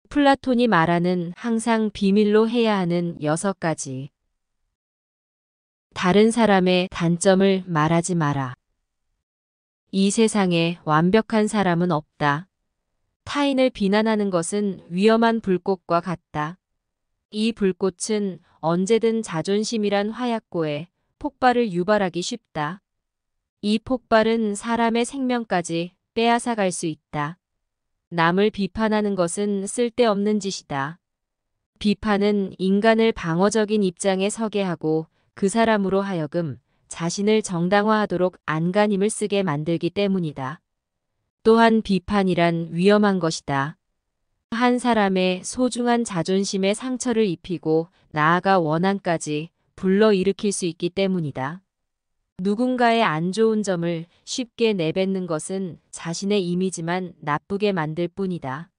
플라톤이 말하는 항상 비밀로 해야 하는 6가지. 다른 사람의 단점을 말하지 마라. 이 세상에 완벽한 사람은 없다. 타인을 비난하는 것은 위험한 불꽃과 같다. 이 불꽃은 언제든 자존심이란 화약고에 폭발을 유발하기 쉽다. 이 폭발은 사람의 생명까지 빼앗아갈 수 있다. 남을 비판하는 것은 쓸데없는 짓이다. 비판은 인간을 방어적인 입장에 서게 하고 그 사람으로 하여금 자신을 정당화하도록 안간힘을 쓰게 만들기 때문이다. 또한 비판이란 위험한 것이다. 한 사람의 소중한 자존심에 상처를 입히고 나아가 원한까지 불러일으킬 수 있기 때문이다. 누군가의 안 좋은 점을 쉽게 내뱉는 것은 자신의 이미지만 나쁘게 만들 뿐이다.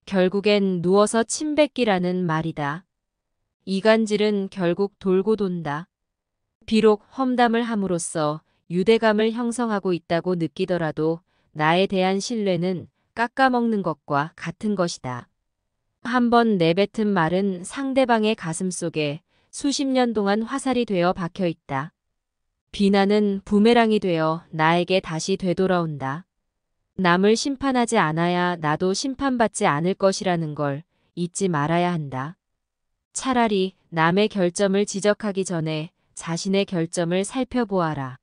결국엔 누워서 침 뱉기라는 말이다. 이간질은 결국 돌고 돈다. 비록 험담을 함으로써 유대감을 형성하고 있다고 느끼더라도 나에 대한 신뢰는 깎아먹는 것과 같은 것이다. 한번 내뱉은 말은 상대방의 가슴속에 수십 년 동안 화살이 되어 박혀 있다. 비난은 부메랑이 되어 나에게 다시 되돌아온다. 남을 심판하지 않아야 나도 심판받지 않을 것이라는 걸 잊지 말아야 한다. 차라리 남의 결점을 지적하기 전에 자신의 결점을 살펴보아라.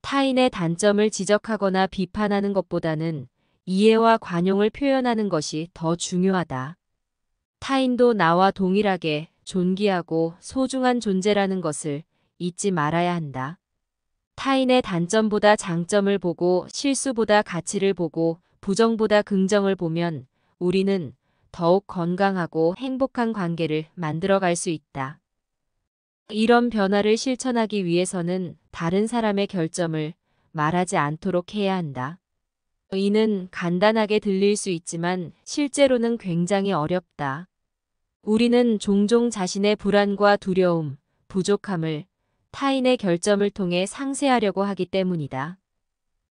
타인의 단점을 지적하거나 비판하는 것보다는 이해와 관용을 표현하는 것이 더 중요하다. 타인도 나와 동일하게 존귀하고 소중한 존재라는 것을 잊지 말아야 한다. 타인의 단점보다 장점을 보고 실수보다 가치를 보고 부정보다 긍정을 보면 우리는 더욱 건강하고 행복한 관계를 만들어갈 수 있다. 이런 변화를 실천하기 위해서는 다른 사람의 결점을 말하지 않도록 해야 한다. 이는 간단하게 들릴 수 있지만 실제로는 굉장히 어렵다. 우리는 종종 자신의 불안과 두려움, 부족함을 타인의 결점을 통해 상쇄하려고 하기 때문이다.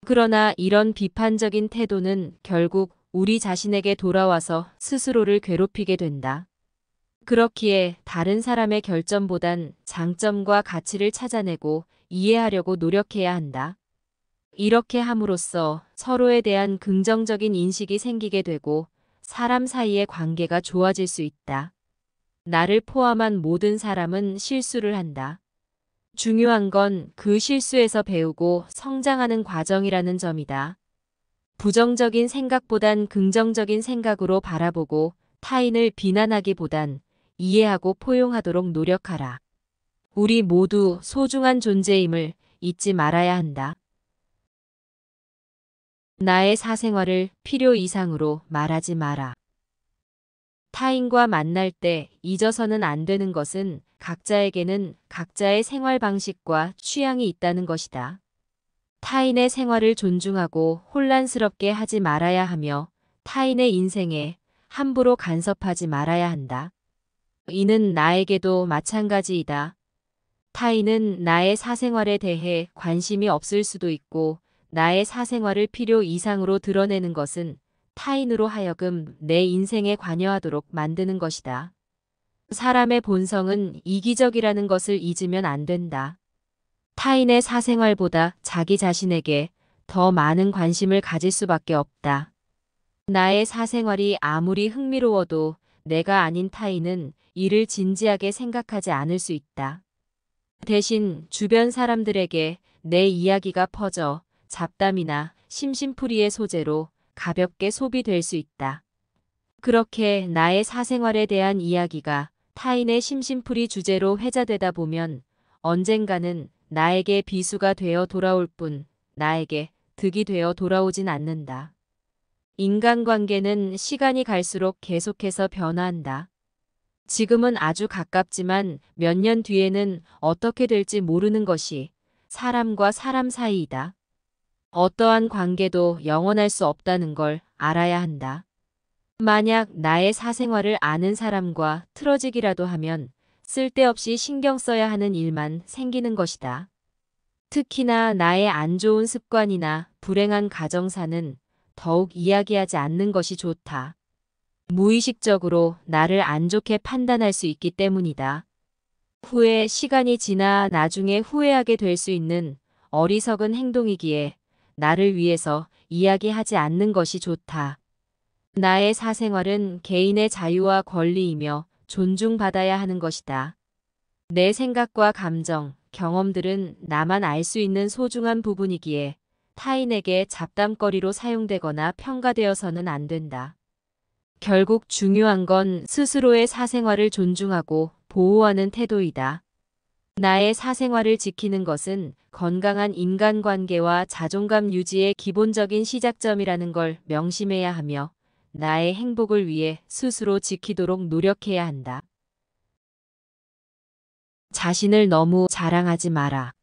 그러나 이런 비판적인 태도는 결국 우리 자신에게 돌아와서 스스로를 괴롭히게 된다. 그렇기에 다른 사람의 결점보단 장점과 가치를 찾아내고 이해하려고 노력해야 한다. 이렇게 함으로써 서로에 대한 긍정적인 인식이 생기게 되고 사람 사이의 관계가 좋아질 수 있다. 나를 포함한 모든 사람은 실수를 한다. 중요한 건 그 실수에서 배우고 성장하는 과정이라는 점이다. 부정적인 생각보단 긍정적인 생각으로 바라보고 타인을 비난하기보단 이해하고 포용하도록 노력하라. 우리 모두 소중한 존재임을 잊지 말아야 한다. 나의 사생활을 필요 이상으로 말하지 마라. 타인과 만날 때 잊어서는 안 되는 것은 각자에게는 각자의 생활 방식과 취향이 있다는 것이다. 타인의 생활을 존중하고 혼란스럽게 하지 말아야 하며 타인의 인생에 함부로 간섭하지 말아야 한다. 이는 나에게도 마찬가지이다. 타인은 나의 사생활에 대해 관심이 없을 수도 있고 나의 사생활을 필요 이상으로 드러내는 것은 타인으로 하여금 내 인생에 관여하도록 만드는 것이다. 사람의 본성은 이기적이라는 것을 잊으면 안 된다. 타인의 사생활보다 자기 자신에게 더 많은 관심을 가질 수밖에 없다. 나의 사생활이 아무리 흥미로워도 내가 아닌 타인은 이를 진지하게 생각하지 않을 수 있다. 대신 주변 사람들에게 내 이야기가 퍼져 잡담이나 심심풀이의 소재로 가볍게 소비될 수 있다. 그렇게 나의 사생활에 대한 이야기가 타인의 심심풀이 주제로 회자되다 보면 언젠가는 나에게 비수가 되어 돌아올 뿐 나에게 득이 되어 돌아오진 않는다. 인간관계는 시간이 갈수록 계속해서 변화한다. 지금은 아주 가깝지만 몇 년 뒤에는 어떻게 될지 모르는 것이 사람과 사람 사이이다. 어떠한 관계도 영원할 수 없다는 걸 알아야 한다. 만약 나의 사생활을 아는 사람과 틀어지기라도 하면 쓸데없이 신경 써야 하는 일만 생기는 것이다. 특히나 나의 안 좋은 습관이나 불행한 가정사는 더욱 이야기하지 않는 것이 좋다. 무의식적으로 나를 안 좋게 판단할 수 있기 때문이다. 후에 시간이 지나 나중에 후회하게 될 수 있는 어리석은 행동이기에 나를 위해서 이야기하지 않는 것이 좋다. 나의 사생활은 개인의 자유와 권리이며 존중받아야 하는 것이다. 내 생각과 감정, 경험들은 나만 알 수 있는 소중한 부분이기에 타인에게 잡담거리로 사용되거나 평가되어서는 안 된다. 결국 중요한 건 스스로의 사생활을 존중하고 보호하는 태도이다. 나의 사생활을 지키는 것은 건강한 인간관계와 자존감 유지의 기본적인 시작점이라는 걸 명심해야 하며 나의 행복을 위해 스스로 지키도록 노력해야 한다. 자신을 너무 자랑하지 마라.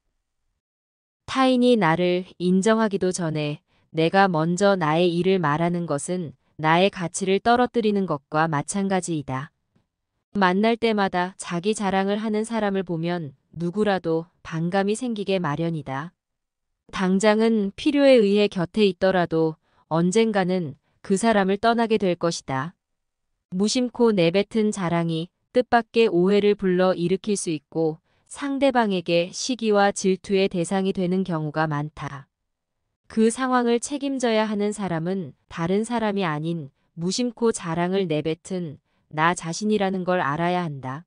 타인이 나를 인정하기도 전에 내가 먼저 나의 일을 말하는 것은 나의 가치를 떨어뜨리는 것과 마찬가지이다. 만날 때마다 자기 자랑을 하는 사람을 보면 누구라도 반감이 생기게 마련이다. 당장은 필요에 의해 곁에 있더라도 언젠가는 그 사람을 떠나게 될 것이다. 무심코 내뱉은 자랑이 뜻밖의 오해를 불러 일으킬 수 있고 상대방에게 시기와 질투의 대상이 되는 경우가 많다. 그 상황을 책임져야 하는 사람은 다른 사람이 아닌 무심코 자랑을 내뱉은 나 자신이라는 걸 알아야 한다.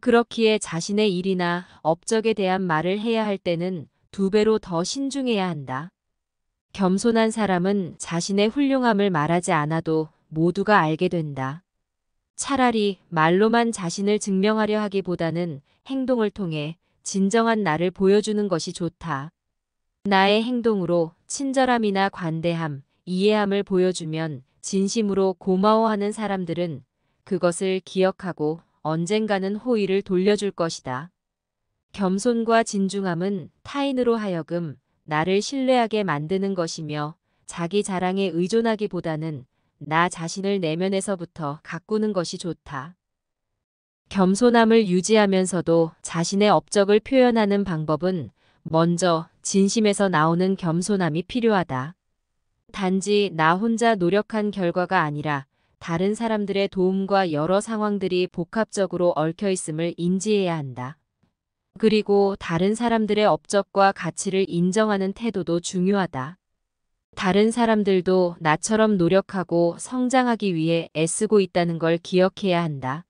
그렇기에 자신의 일이나 업적에 대한 말을 해야 할 때는 2배로 더 신중해야 한다. 겸손한 사람은 자신의 훌륭함을 말하지 않아도 모두가 알게 된다. 차라리 말로만 자신을 증명하려 하기보다는 행동을 통해 진정한 나를 보여주는 것이 좋다. 나의 행동으로 친절함이나 관대함, 이해함을 보여주면 진심으로 고마워하는 사람들은 그것을 기억하고 언젠가는 호의를 돌려줄 것이다. 겸손과 진중함은 타인으로 하여금 나를 신뢰하게 만드는 것이며 자기 자랑에 의존하기보다는 나 자신을 내면에서부터 가꾸는 것이 좋다. 겸손함을 유지하면서도 자신의 업적을 표현하는 방법은 먼저 진심에서 나오는 겸손함이 필요하다. 단지 나 혼자 노력한 결과가 아니라 다른 사람들의 도움과 여러 상황들이 복합적으로 얽혀 있음을 인지해야 한다. 그리고 다른 사람들의 업적과 가치를 인정하는 태도도 중요하다. 다른 사람들도 나처럼 노력하고 성장하기 위해 애쓰고 있다는 걸 기억해야 한다.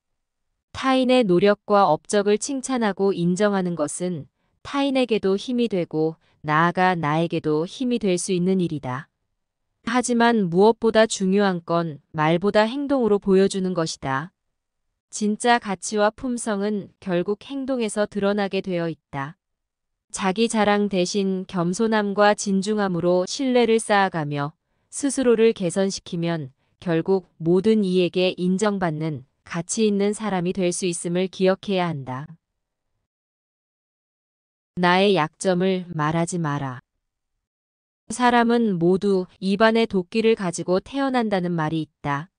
타인의 노력과 업적을 칭찬하고 인정하는 것은 타인에게도 힘이 되고 나아가 나에게도 힘이 될 수 있는 일이다. 하지만 무엇보다 중요한 건 말보다 행동으로 보여주는 것이다. 진짜 가치와 품성은 결국 행동에서 드러나게 되어 있다. 자기 자랑 대신 겸손함과 진중함으로 신뢰를 쌓아가며 스스로를 개선시키면 결국 모든 이에게 인정받는 가치 있는 사람이 될 수 있음을 기억해야 한다. 나의 약점을 말하지 마라. 사람은 모두 입안에 도끼를 가지고 태어난다는 말이 있다.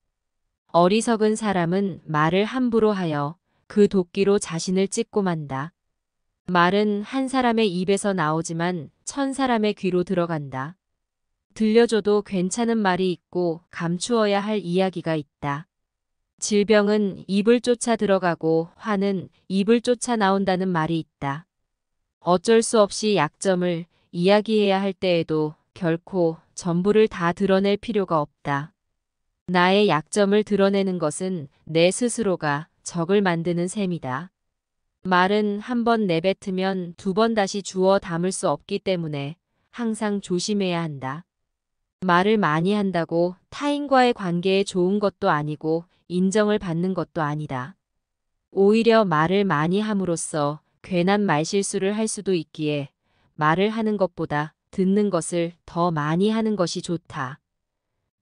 어리석은 사람은 말을 함부로 하여 그 도끼로 자신을 찢고 만다. 말은 한 사람의 입에서 나오지만 1000사람의 귀로 들어간다. 들려줘도 괜찮은 말이 있고 감추어야 할 이야기가 있다. 질병은 입을 쫓아 들어가고 화는 입을 쫓아 나온다는 말이 있다. 어쩔 수 없이 약점을 이야기해야 할 때에도 결코 전부를 다 드러낼 필요가 없다. 나의 약점을 드러내는 것은 내 스스로가 적을 만드는 셈이다. 말은 한 번 내뱉으면 2번 다시 주워 담을 수 없기 때문에 항상 조심해야 한다. 말을 많이 한다고 타인과의 관계에 좋은 것도 아니고 인정을 받는 것도 아니다. 오히려 말을 많이 함으로써 괜한 말실수를 할 수도 있기에 말을 하는 것보다 듣는 것을 더 많이 하는 것이 좋다.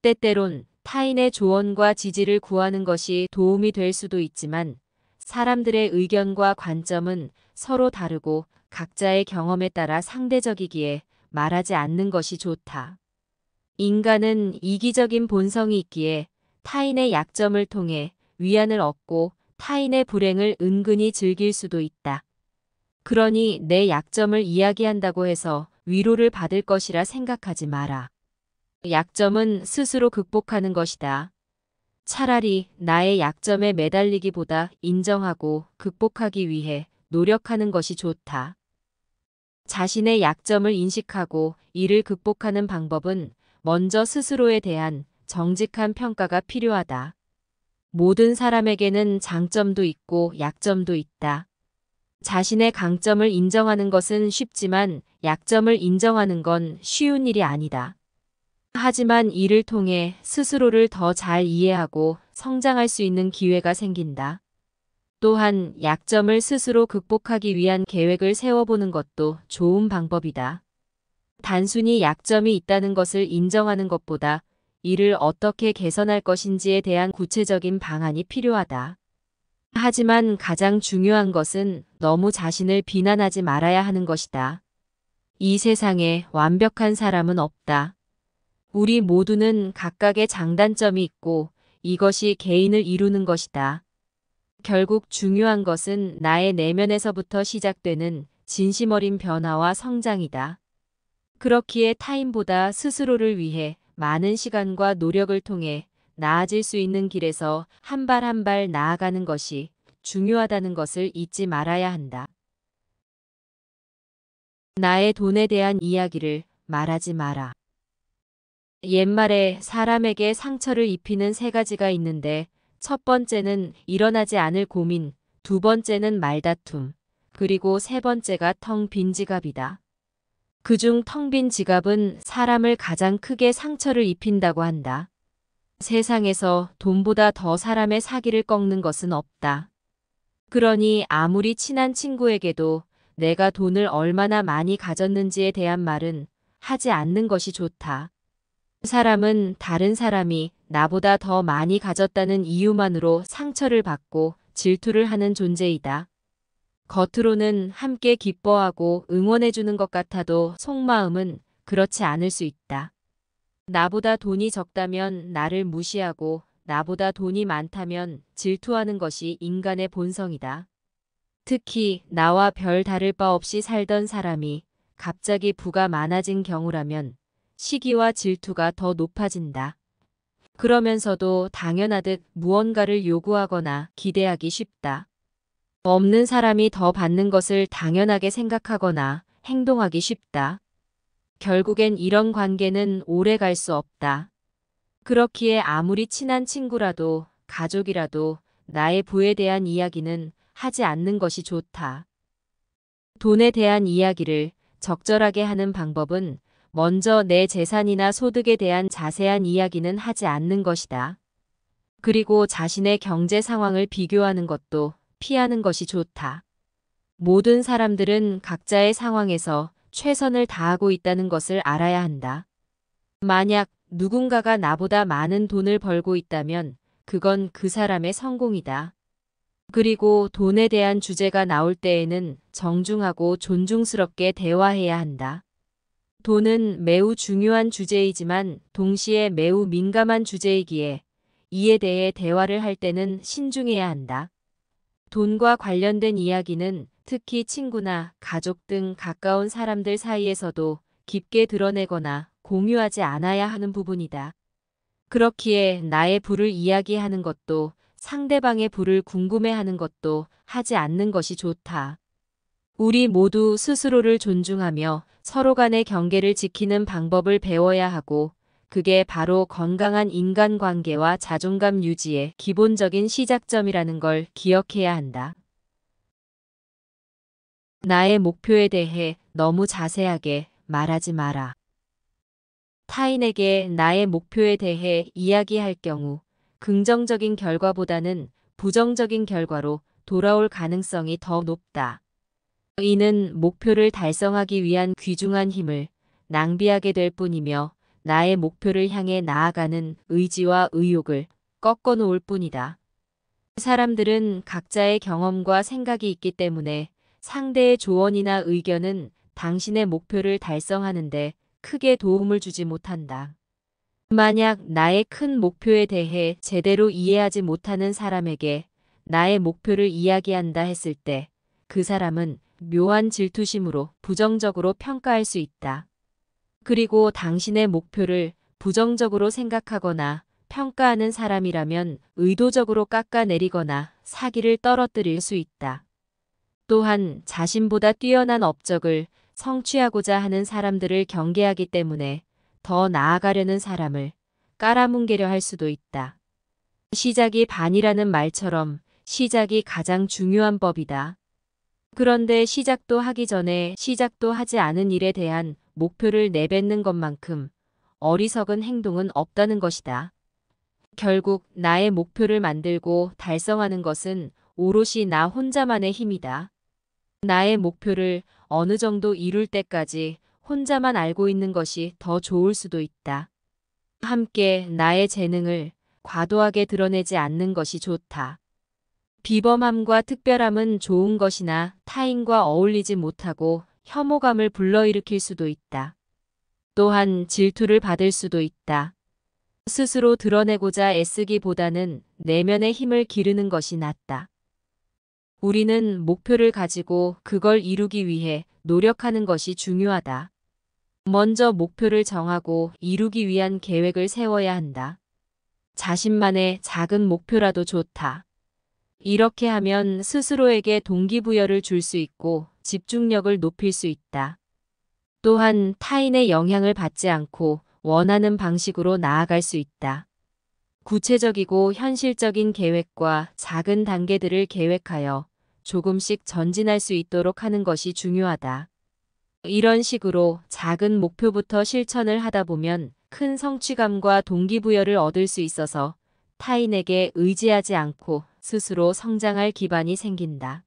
때때론 타인의 조언과 지지를 구하는 것이 도움이 될 수도 있지만 사람들의 의견과 관점은 서로 다르고 각자의 경험에 따라 상대적이기에 말하지 않는 것이 좋다. 인간은 이기적인 본성이 있기에 타인의 약점을 통해 위안을 얻고 타인의 불행을 은근히 즐길 수도 있다. 그러니 내 약점을 이야기한다고 해서 위로를 받을 것이라 생각하지 마라. 약점은 스스로 극복하는 것이다. 차라리 나의 약점에 매달리기보다 인정하고 극복하기 위해 노력하는 것이 좋다. 자신의 약점을 인식하고 이를 극복하는 방법은 먼저 스스로에 대한 정직한 평가가 필요하다. 모든 사람에게는 장점도 있고 약점도 있다. 자신의 강점을 인정하는 것은 쉽지만 약점을 인정하는 건 쉬운 일이 아니다. 하지만 이를 통해 스스로를 더 잘 이해하고 성장할 수 있는 기회가 생긴다. 또한 약점을 스스로 극복하기 위한 계획을 세워보는 것도 좋은 방법이다. 단순히 약점이 있다는 것을 인정하는 것보다 이를 어떻게 개선할 것인지에 대한 구체적인 방안이 필요하다. 하지만 가장 중요한 것은 너무 자신을 비난하지 말아야 하는 것이다. 이 세상에 완벽한 사람은 없다. 우리 모두는 각각의 장단점이 있고 이것이 개인을 이루는 것이다. 결국 중요한 것은 나의 내면에서부터 시작되는 진심 어린 변화와 성장이다. 그렇기에 타인보다 스스로를 위해 많은 시간과 노력을 통해 나아질 수 있는 길에서 한 발 한 발 나아가는 것이 중요하다는 것을 잊지 말아야 한다. 나의 돈에 대한 이야기를 말하지 마라. 옛말에 사람에게 상처를 입히는 세 가지가 있는데 첫 번째는 일어나지 않을 고민, 두 번째는 말다툼, 그리고 세 번째가 텅 빈 지갑이다. 그중 텅 빈 지갑은 사람을 가장 크게 상처를 입힌다고 한다. 세상에서 돈보다 더 사람의 사기를 꺾는 것은 없다. 그러니 아무리 친한 친구에게도 내가 돈을 얼마나 많이 가졌는지에 대한 말은 하지 않는 것이 좋다. 사람은 다른 사람이 나보다 더 많이 가졌다는 이유만으로 상처를 받고 질투를 하는 존재이다. 겉으로는 함께 기뻐하고 응원해주는 것 같아도 속마음은 그렇지 않을 수 있다. 나보다 돈이 적다면 나를 무시하고 나보다 돈이 많다면 질투하는 것이 인간의 본성이다. 특히 나와 별 다를 바 없이 살던 사람이 갑자기 부가 많아진 경우라면 시기와 질투가 더 높아진다. 그러면서도 당연하듯 무언가를 요구하거나 기대하기 쉽다. 없는 사람이 더 받는 것을 당연하게 생각하거나 행동하기 쉽다. 결국엔 이런 관계는 오래 갈 수 없다. 그렇기에 아무리 친한 친구라도 가족이라도 나의 부에 대한 이야기는 하지 않는 것이 좋다. 돈에 대한 이야기를 적절하게 하는 방법은 먼저 내 재산이나 소득에 대한 자세한 이야기는 하지 않는 것이다. 그리고 자신의 경제 상황을 비교하는 것도 피하는 것이 좋다. 모든 사람들은 각자의 상황에서 최선을 다하고 있다는 것을 알아야 한다. 만약 누군가가 나보다 많은 돈을 벌고 있다면 그건 그 사람의 성공이다. 그리고 돈에 대한 주제가 나올 때에는 정중하고 존중스럽게 대화해야 한다. 돈은 매우 중요한 주제이지만 동시에 매우 민감한 주제이기에 이에 대해 대화를 할 때는 신중해야 한다. 돈과 관련된 이야기는 특히 친구나 가족 등 가까운 사람들 사이에서도 깊게 드러내거나 공유하지 않아야 하는 부분이다. 그렇기에 나의 부를 이야기하는 것도 상대방의 부를 궁금해하는 것도 하지 않는 것이 좋다. 우리 모두 스스로를 존중하며 서로 간의 경계를 지키는 방법을 배워야 하고 그게 바로 건강한 인간관계와 자존감 유지의 기본적인 시작점이라는 걸 기억해야 한다. 나의 목표에 대해 너무 자세하게 말하지 마라. 타인에게 나의 목표에 대해 이야기할 경우 긍정적인 결과보다는 부정적인 결과로 돌아올 가능성이 더 높다. 이는 목표를 달성하기 위한 귀중한 힘을 낭비하게 될 뿐이며 나의 목표를 향해 나아가는 의지와 의욕을 꺾어 놓을 뿐이다. 사람들은 각자의 경험과 생각이 있기 때문에 상대의 조언이나 의견은 당신의 목표를 달성하는데 크게 도움을 주지 못한다. 만약 나의 큰 목표에 대해 제대로 이해하지 못하는 사람에게 나의 목표를 이야기한다 했을 때 그 사람은 묘한 질투심으로 부정적으로 평가할 수 있다. 그리고 당신의 목표를 부정적으로 생각하거나 평가하는 사람이라면 의도적으로 깎아내리거나 사기를 떨어뜨릴 수 있다. 또한 자신보다 뛰어난 업적을 성취하고자 하는 사람들을 경계하기 때문에 더 나아가려는 사람을 깔아뭉개려 할 수도 있다. 시작이 반이라는 말처럼 시작이 가장 중요한 법이다. 그런데 시작도 하기 전에 시작도 하지 않은 일에 대한 목표를 내뱉는 것만큼 어리석은 행동은 없다는 것이다. 결국 나의 목표를 만들고 달성하는 것은 오롯이 나 혼자만의 힘이다. 나의 목표를 어느 정도 이룰 때까지 혼자만 알고 있는 것이 더 좋을 수도 있다. 함께 나의 재능을 과도하게 드러내지 않는 것이 좋다. 비범함과 특별함은 좋은 것이나 타인과 어울리지 못하고 혐오감을 불러일으킬 수도 있다. 또한 질투를 받을 수도 있다. 스스로 드러내고자 애쓰기보다는 내면의 힘을 기르는 것이 낫다. 우리는 목표를 가지고 그걸 이루기 위해 노력하는 것이 중요하다. 먼저 목표를 정하고 이루기 위한 계획을 세워야 한다. 자신만의 작은 목표라도 좋다. 이렇게 하면 스스로에게 동기부여를 줄 수 있고 집중력을 높일 수 있다. 또한 타인의 영향을 받지 않고 원하는 방식으로 나아갈 수 있다. 구체적이고 현실적인 계획과 작은 단계들을 계획하여 조금씩 전진할 수 있도록 하는 것이 중요하다. 이런 식으로 작은 목표부터 실천을 하다 보면 큰 성취감과 동기부여를 얻을 수 있어서 타인에게 의지하지 않고 스스로 성장할 기반이 생긴다.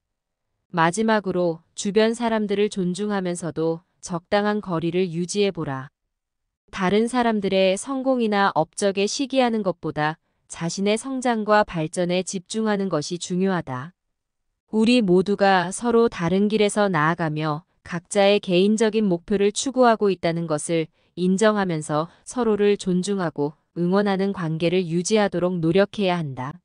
마지막으로 주변 사람들을 존중하면서도 적당한 거리를 유지해보라. 다른 사람들의 성공이나 업적에 시기하는 것보다 자신의 성장과 발전에 집중하는 것이 중요하다. 우리 모두가 서로 다른 길에서 나아가며 각자의 개인적인 목표를 추구하고 있다는 것을 인정하면서 서로를 존중하고 응원하는 관계를 유지하도록 노력해야 한다.